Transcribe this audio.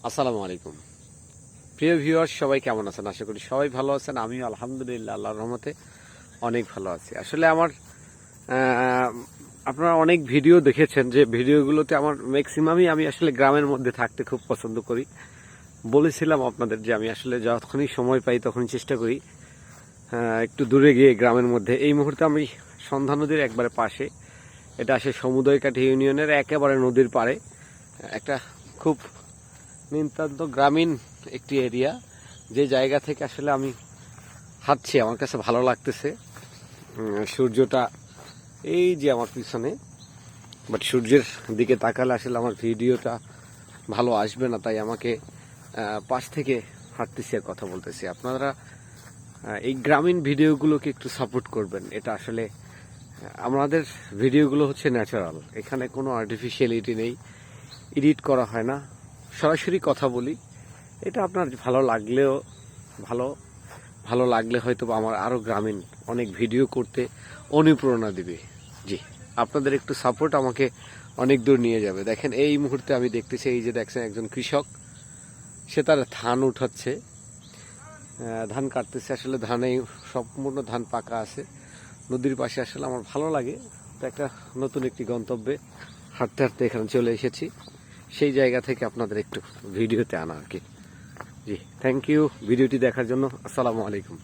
আসসালামু আলাইকুম। প্রিয় ভিউয়ার্স, সবাই কেমন আছেন? আশা করি সবাই ভালো আছেন। আমিও আলহামদুলিল্লাহ আল্লাহর রহমতে অনেক ভালো আছি। আসলে আমার আপনারা অনেক ভিডিও দেখেছেন, যে ভিডিওগুলোতে আমার ম্যাক্সিমামই আমি আসলে গ্রামের মধ্যে থাকতে খুব পছন্দ করি। বলেছিলাম আপনাদের যে আমি আসলে যখনই সময় পাই তখনই চেষ্টা করি একটু দূরে গিয়ে গ্রামের মধ্যে। এই মুহূর্তে আমি সন্ধ্যা নদীর একবারে পাশে, এটা আসে সমুদয়কাঠি ইউনিয়নের একেবারে নদীর পাড়ে, একটা খুব নিতান্ত গ্রামীণ একটি এরিয়া, যে জায়গা থেকে আসলে আমি হাঁটছি আমার কাছে ভালো লাগতেছে। সূর্যটা এই যে আমার পিছনে, বাট সূর্যের দিকে তাকালে আসলে আমার ভিডিওটা ভালো আসবে না, তাই আমাকে পাশ থেকে হাঁটতেছি আর কথা বলতেছি। আপনারা এই গ্রামীণ ভিডিওগুলোকে একটু সাপোর্ট করবেন। এটা আসলে আমাদের ভিডিওগুলো হচ্ছে ন্যাচারাল, এখানে কোনো আর্টিফিশিয়ালিটি নেই, এডিট করা হয় না, সরাসরি কথা বলি। এটা আপনার ভালো লাগলেও ভালো ভালো লাগলে হয়তো আমার আরও গ্রামীণ অনেক ভিডিও করতে অনুপ্রেরণা দিবে। জি, আপনাদের একটু সাপোর্ট আমাকে অনেক দূর নিয়ে যাবে। দেখেন এই মুহূর্তে আমি দেখতেছি, এই যে দেখছেন একজন কৃষক, সে তার ধান উঠাচ্ছে, ধান কাটতেছে। আসলে ধানে সম্পূর্ণ ধান পাকা আছে, নদীর পাশে আসলে আমার ভালো লাগে। তো একটা নতুন একটি গন্তব্যে হাঁটতে হাঁটতে এখানে চলে এসেছি, সেই জায়গা থেকে আপনাদের একটু ভিডিওতে আনা আর কি। জি, থ্যাংক ইউ ভিডিওটি দেখার জন্য। আসসালামু আলাইকুম।